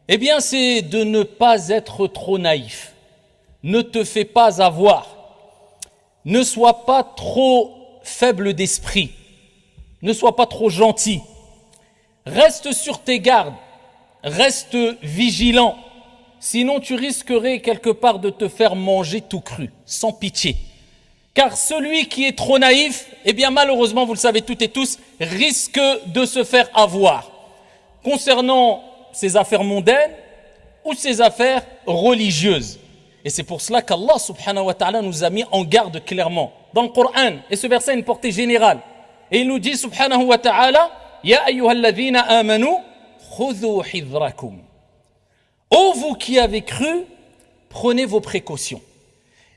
Eh bien, c'est de ne pas être trop naïf. Ne te fais pas avoir. Ne sois pas trop faible d'esprit. Ne sois pas trop gentil. Reste sur tes gardes. Reste vigilant. Sinon, tu risquerais quelque part de te faire manger tout cru, sans pitié. Car celui qui est trop naïf, eh bien malheureusement, vous le savez toutes et tous, risque de se faire avoir. Concernant ses affaires mondaines ou ses affaires religieuses. Et c'est pour cela qu'Allah subhanahu wa ta'ala nous a mis en garde clairement dans le Coran. Et ce verset a une portée générale. Et il nous dit subhanahu wa ta'ala, Ya ayyuhalladhina amanu, khudhu hidrakum. Ô vous qui avez cru, prenez vos précautions.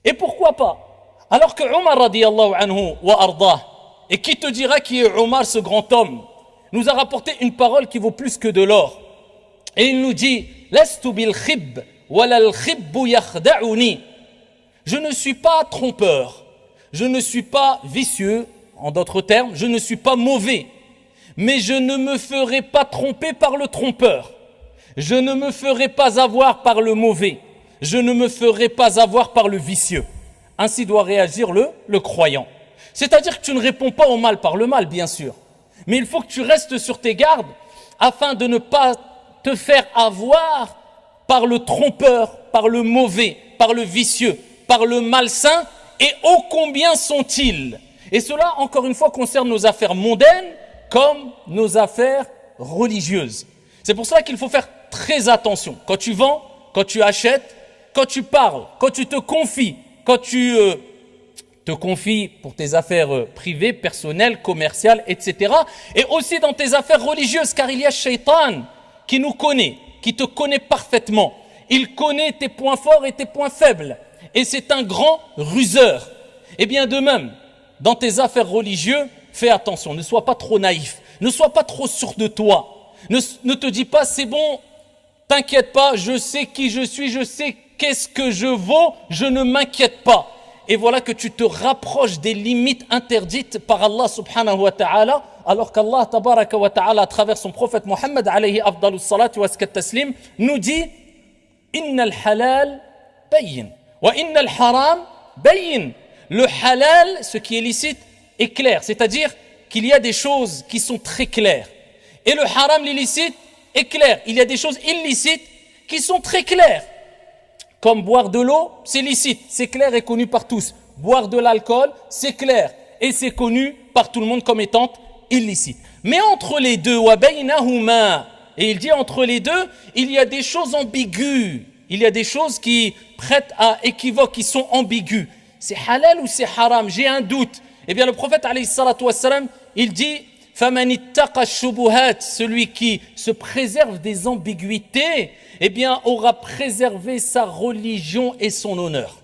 Et pourquoi pas? Alors que Omar radiyallahu anhu wa ardah, et qui te dira qui est Omar, ce grand homme, nous a rapporté une parole qui vaut plus que de l'or. Et il nous dit, Lastu bil khib, wala al khibbu yakhda'uni. Je ne suis pas trompeur, je ne suis pas vicieux, en d'autres termes, je ne suis pas mauvais, mais je ne me ferai pas tromper par le trompeur. Je ne me ferai pas avoir par le mauvais. Je ne me ferai pas avoir par le vicieux. Ainsi doit réagir le croyant. C'est-à-dire que tu ne réponds pas au mal par le mal, bien sûr. Mais il faut que tu restes sur tes gardes afin de ne pas te faire avoir par le trompeur, par le mauvais, par le vicieux, par le malsain. Et ô combien sont-ils? Et cela, encore une fois, concerne nos affaires mondaines comme nos affaires religieuses. C'est pour cela qu'il faut faire très attention. Quand tu vends, quand tu achètes, quand tu parles, quand tu te confies, quand tu te confies pour tes affaires privées, personnelles, commerciales, etc. Et aussi dans tes affaires religieuses, car il y a Shaitan qui nous connaît, qui te connaît parfaitement. Il connaît tes points forts et tes points faibles. Et c'est un grand ruseur. Et bien de même, dans tes affaires religieuses, fais attention, ne sois pas trop naïf, ne sois pas trop sûr de toi. Ne te dis pas, c'est bon, t'inquiète pas, je sais qui je suis, je sais qu'est-ce que je vaux, je ne m'inquiète pas. Et voilà que tu te rapproches des limites interdites par Allah subhanahu wa ta'ala, alors qu'Allah tabaraka wa ta'ala, à travers son prophète Mohammed alayhi afdalus salatu wa taslim, nous dit Inna al-halal bayyin, wa inna al-haram bayyin. Le halal, ce qui est licite, est clair, c'est-à-dire qu'il y a des choses qui sont très claires. Et le haram, l'illicite, est clair. Il y a des choses illicites qui sont très claires. Comme boire de l'eau, c'est licite, c'est clair et connu par tous. Boire de l'alcool, c'est clair et c'est connu par tout le monde comme étant illicite. Mais entre les deux, et il dit entre les deux, il y a des choses ambiguës. Il y a des choses qui prêtent à équivoque, qui sont ambiguës. C'est halal ou c'est haram? J'ai un doute. Eh bien, le prophète, alayhi salatu wassalam, il dit فَمَنِ اتَّقَى الشُّبُهَاتِ, celui qui se préserve des ambiguïtés, eh bien, aura préservé sa religion et son honneur.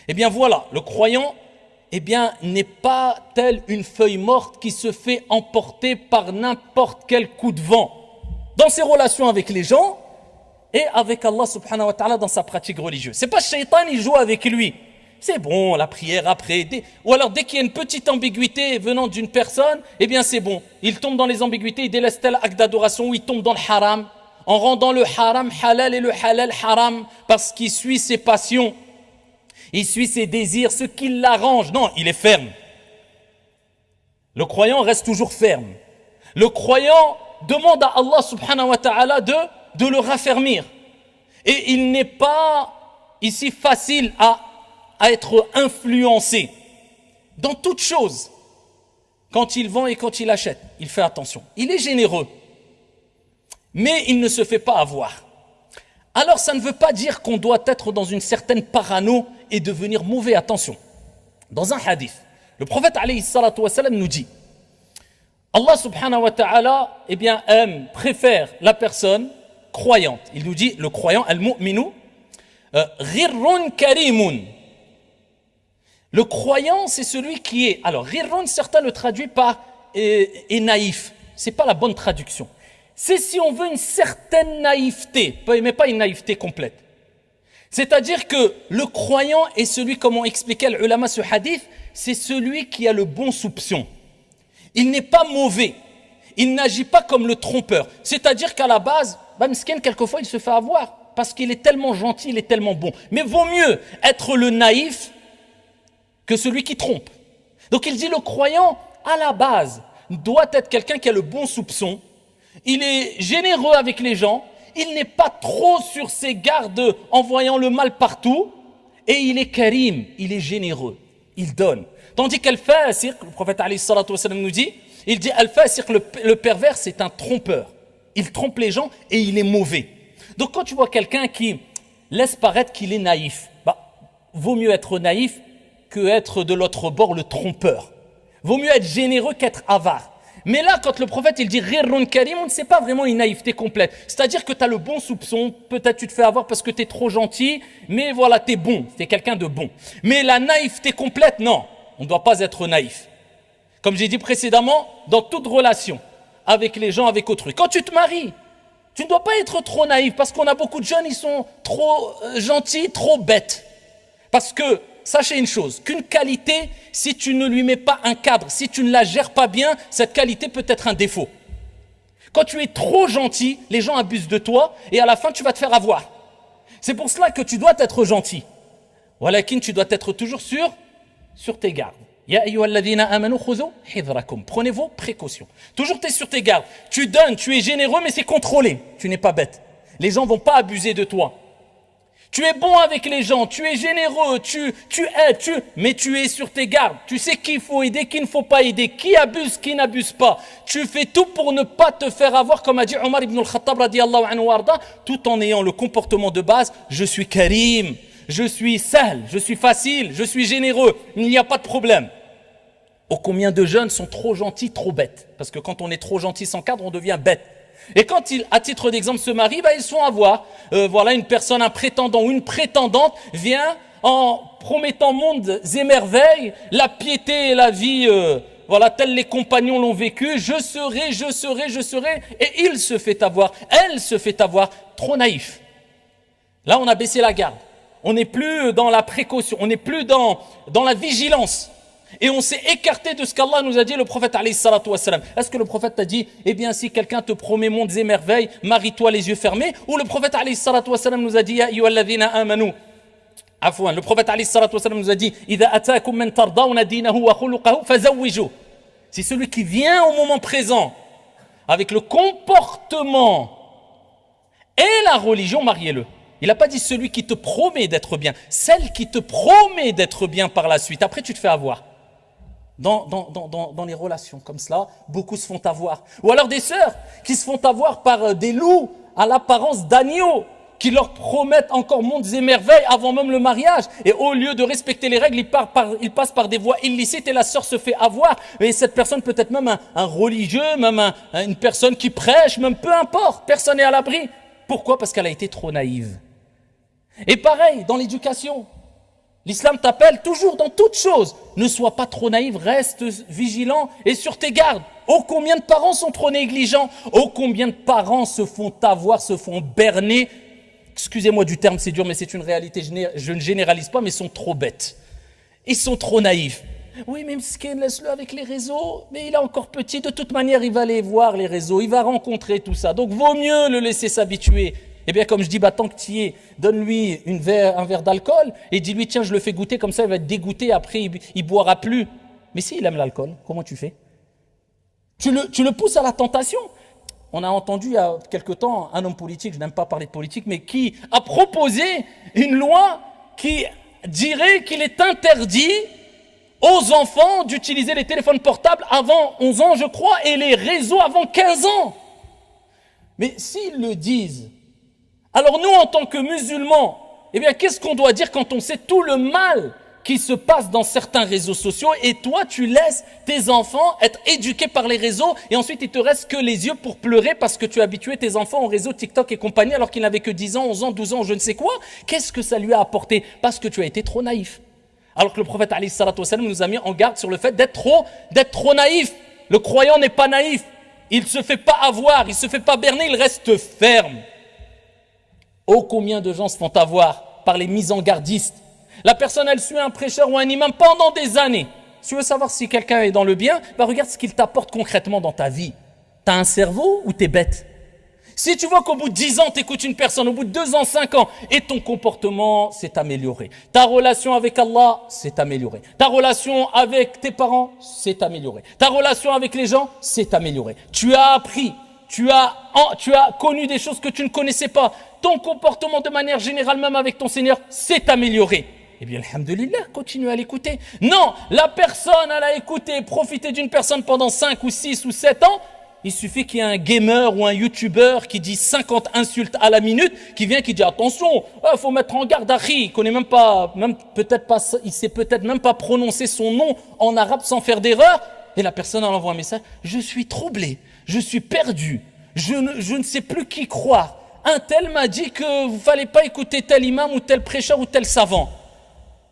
Eh bien, voilà, le croyant, eh bien, n'est pas telle une feuille morte qui se fait emporter par n'importe quel coup de vent dans ses relations avec les gens et avec Allah subhanahu wa ta'ala dans sa pratique religieuse. C'est pas Shaitan, il joue avec lui. C'est bon, la prière après. Ou alors dès qu'il y a une petite ambiguïté venant d'une personne, eh bien c'est bon. Il tombe dans les ambiguïtés, il délaisse tel acte d'adoration ou il tombe dans le haram, en rendant le haram halal et le halal haram, parce qu'il suit ses passions, il suit ses désirs, ce qui l'arrange. Non, il est ferme. Le croyant reste toujours ferme. Le croyant demande à Allah subhanahu wa ta'ala de le raffermir. Et il n'est pas ici facile à être influencé dans toute chose. Quand il vend et quand il achète, il fait attention. Il est généreux, mais il ne se fait pas avoir. Alors ça ne veut pas dire qu'on doit être dans une certaine parano et devenir mauvais. Attention. Dans un hadith, le prophète alayhi salatu wa salam nous dit Allah subhanahu wa ta'ala eh bien, préfère la personne croyante. Il nous dit, le croyant, al-mu'minu, ghirrun karimun. Le croyant, c'est celui qui est... Alors, ghirrun, certains le traduisent par est naïf. C'est pas la bonne traduction. C'est si on veut une certaine naïveté, mais pas une naïveté complète. C'est-à-dire que le croyant est celui, comme ont expliqué l'ulama ce hadith, c'est celui qui a le bon soupçon. Il n'est pas mauvais. Il n'agit pas comme le trompeur. C'est-à-dire qu'à la base, bah, Msken, quelquefois, il se fait avoir parce qu'il est tellement gentil, il est tellement bon. Mais vaut mieux être le naïf que celui qui trompe. Donc il dit le croyant, à la base, doit être quelqu'un qui a le bon soupçon. Il est généreux avec les gens. Il n'est pas trop sur ses gardes en voyant le mal partout. Et il est karim, il est généreux. Il donne. Tandis qu'al-fasiq, le prophète alayhi salatu wa sallam nous dit, il dit al-fasiq, le pervers, c'est un trompeur. Il trompe les gens et il est mauvais. Donc quand tu vois quelqu'un qui laisse paraître qu'il est naïf, bah, vaut mieux être naïf que être de l'autre bord le trompeur. Vaut mieux être généreux qu'être avare. Mais là, quand le prophète il dit ghirrun karim, on ne sait pas vraiment une naïveté complète. C'est-à-dire que tu as le bon soupçon, peut-être tu te fais avoir parce que tu es trop gentil, mais voilà, tu es bon, tu es quelqu'un de bon. Mais la naïveté complète, non, on ne doit pas être naïf. Comme j'ai dit précédemment, dans toute relation, avec les gens, avec autrui. Quand tu te maries, tu ne dois pas être trop naïf parce qu'on a beaucoup de jeunes, ils sont trop gentils, trop bêtes. Parce que, sachez une chose, qu'une qualité, si tu ne lui mets pas un cadre, si tu ne la gères pas bien, cette qualité peut être un défaut. Quand tu es trop gentil, les gens abusent de toi et à la fin, tu vas te faire avoir. C'est pour cela que tu dois être gentil. Walakin, tu dois être toujours sur tes gardes. Ya ayyuhalladhina amanu khudhu hidrakum. Prenez vos précautions. Toujours tu es sur tes gardes. Tu donnes, tu es généreux, mais c'est contrôlé. Tu n'es pas bête. Les gens ne vont pas abuser de toi. Tu es bon avec les gens, tu es généreux, tu aides, mais tu es sur tes gardes. Tu sais qui il faut aider, qui il ne faut pas aider, qui abuse, qui n'abuse pas. Tu fais tout pour ne pas te faire avoir, comme a dit Omar ibn al-Khattab radiyallahu anhu warda, tout en ayant le comportement de base, je suis karim, je suis sahl, je suis facile, je suis généreux, il n'y a pas de problème. Oh, combien de jeunes sont trop gentils, trop bêtes. Parce que quand on est trop gentil sans cadre, on devient bête. Et quand ils, à titre d'exemple, se marient, bah, ils sont à voir. Voilà, une personne, un prétendant ou une prétendante vient en promettant mondes et merveilles, la piété et la vie, voilà, tels les compagnons l'ont vécu. Je serai. Et il se fait avoir, elle se fait avoir, trop naïf. Là, on a baissé la garde. On n'est plus dans la précaution, on n'est plus dans la vigilance. Et on s'est écarté de ce qu'Allah nous a dit, le prophète alayhi salatu wa salam. Est-ce que le prophète t'a dit, eh bien si quelqu'un te promet mondes et merveilles, marie-toi les yeux fermés? Ou le prophète alayhi salatu wa salam nous a dit, ya ayyuhalladhina amanu. Afwan, le prophète alayhi salatu wa salam nous a dit, idha ataakum man tardawna dinahu wa khuluquhu fazawwiju. C'est celui qui vient au moment présent avec le comportement et la religion, mariez-le. Il n'a pas dit celui qui te promet d'être bien, celle qui te promet d'être bien par la suite. Après, tu te fais avoir. Dans les relations comme cela, beaucoup se font avoir. Ou alors des sœurs qui se font avoir par des loups à l'apparence d'agneaux, qui leur promettent encore mondes et merveilles avant même le mariage. Et au lieu de respecter les règles, ils passent par des voies illicites et la sœur se fait avoir. Et cette personne peut être même un religieux, même une personne qui prêche, même peu importe, personne n'est à l'abri. Pourquoi? Parce qu'elle a été trop naïve. Et pareil, dans l'éducation, l'islam t'appelle toujours dans toute chose. Ne sois pas trop naïf, reste vigilant et sur tes gardes. Oh, combien de parents sont trop négligents. Oh, combien de parents se font avoir, se font berner. Excusez-moi du terme, c'est dur, mais c'est une réalité. Je ne généralise pas, mais ils sont trop bêtes. Ils sont trop naïfs. Oui, mais Mskin, laisse-le avec les réseaux. Mais il est encore petit, de toute manière, il va aller voir les réseaux. Il va rencontrer tout ça. Donc, vaut mieux le laisser s'habituer. Eh bien, comme je dis, tant que tu y es, donne-lui un verre d'alcool et dis-lui, tiens, je le fais goûter, comme ça, il va être dégoûté, après, il boira plus. Mais s'il aime l'alcool, comment tu fais? Tu le pousses à la tentation. On a entendu il y a quelque temps un homme politique, je n'aime pas parler de politique, mais qui a proposé une loi qui dirait qu'il est interdit aux enfants d'utiliser les téléphones portables avant 11 ans, je crois, et les réseaux avant 15 ans. Mais s'ils le disent, alors nous, en tant que musulmans, eh bien, qu'est-ce qu'on doit dire quand on sait tout le mal qui se passe dans certains réseaux sociaux et toi, tu laisses tes enfants être éduqués par les réseaux et ensuite, il te reste que les yeux pour pleurer parce que tu as habitué tes enfants au réseau TikTok et compagnie alors qu'ils n'avaient que 10 ans, 11 ans, 12 ans, je ne sais quoi. Qu'est-ce que ça lui a apporté? Parce que tu as été trop naïf. Alors que le prophète alayhi salatu wassalam nous a mis en garde sur le fait d'être trop naïf. Le croyant n'est pas naïf. Il ne se fait pas avoir, il ne se fait pas berner, il reste ferme. Oh, combien de gens se font avoir par les mises en gardistes. La personne, elle suit un prêcheur ou un imam pendant des années. Si tu veux savoir si quelqu'un est dans le bien, regarde ce qu'il t'apporte concrètement dans ta vie. T'as un cerveau ou t'es bête? Si tu vois qu'au bout de 10 ans, tu écoutes une personne, au bout de 2 ans, 5 ans, et ton comportement s'est amélioré, ta relation avec Allah s'est améliorée, ta relation avec tes parents s'est améliorée, ta relation avec les gens s'est améliorée, tu as appris, tu as connu des choses que tu ne connaissais pas, ton comportement de manière générale, même avec ton Seigneur, s'est amélioré. Eh bien, alhamdoulilah, continue à l'écouter. Non, la personne, elle a écouté, profité d'une personne pendant 5 ou 6 ou 7 ans. Il suffit qu'il y ait un gamer ou un youtubeur qui dit 50 insultes à la minute, qui vient, qui dit attention, faut mettre en garde Akhi, il connaît même pas, il sait peut-être même pas prononcer son nom en arabe sans faire d'erreur. Et la personne, elle envoie un message, je suis troublé, je suis perdu, je ne sais plus qui croire. Un tel m'a dit que vous fallait pas écouter tel imam ou tel prêcheur ou tel savant.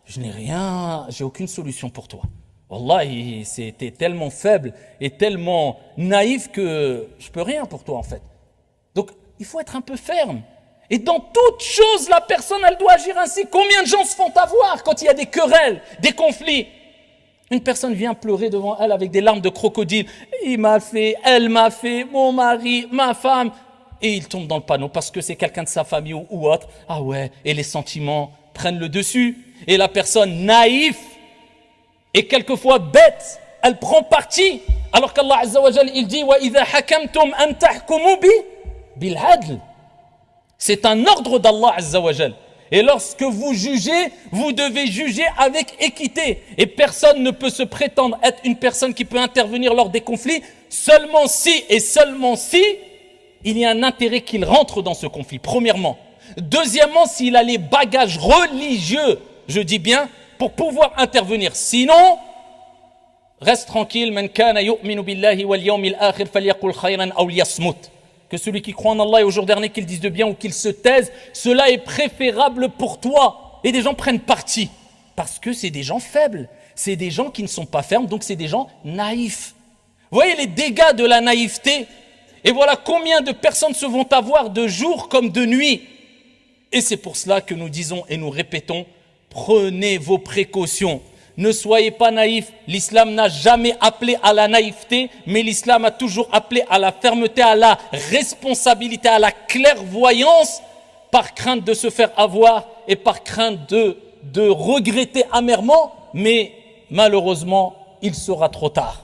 Je n'ai rien, j'ai aucune solution pour toi. Wallahi, c'était tellement faible et tellement naïf que je peux rien pour toi en fait. Donc, il faut être un peu ferme. Et dans toute chose, la personne, elle doit agir ainsi. Combien de gens se font avoir quand il y a des querelles, des conflits? Une personne vient pleurer devant elle avec des larmes de crocodile. Il m'a fait, elle m'a fait, mon mari, ma femme. Et il tombe dans le panneau parce que c'est quelqu'un de sa famille ou autre. Ah ouais, et les sentiments prennent le dessus. Et la personne naïve et quelquefois bête, elle prend parti. Alors qu'Allah Azza wa Jal, il dit وَإِذَا حَكَمْتُمْ أَن تَحْكُمُوا بِالْعَدْلِ. C'est un ordre d'Allah Azza wa Jal. Et lorsque vous jugez, vous devez juger avec équité. Et personne ne peut se prétendre être une personne qui peut intervenir lors des conflits seulement si il y a un intérêt qu'il rentre dans ce conflit, premièrement. Deuxièmement, s'il a les bagages religieux, je dis bien, pour pouvoir intervenir. Sinon, reste tranquille. Man kana yu'minu billahi wal yawmil akhir falyaqul khayran aw liyasmut. Que celui qui croit en Allah et au jour dernier, qu'il dise de bien ou qu'il se taise, cela est préférable pour toi. Et des gens prennent parti. Parce que c'est des gens faibles. C'est des gens qui ne sont pas fermes, donc c'est des gens naïfs. Vous voyez les dégâts de la naïveté? Et voilà combien de personnes se vont avoir de jour comme de nuit. Et c'est pour cela que nous disons et nous répétons, prenez vos précautions. Ne soyez pas naïfs. L'islam n'a jamais appelé à la naïveté, mais l'islam a toujours appelé à la fermeté, à la responsabilité, à la clairvoyance, par crainte de se faire avoir et par crainte de regretter amèrement, mais malheureusement, il sera trop tard.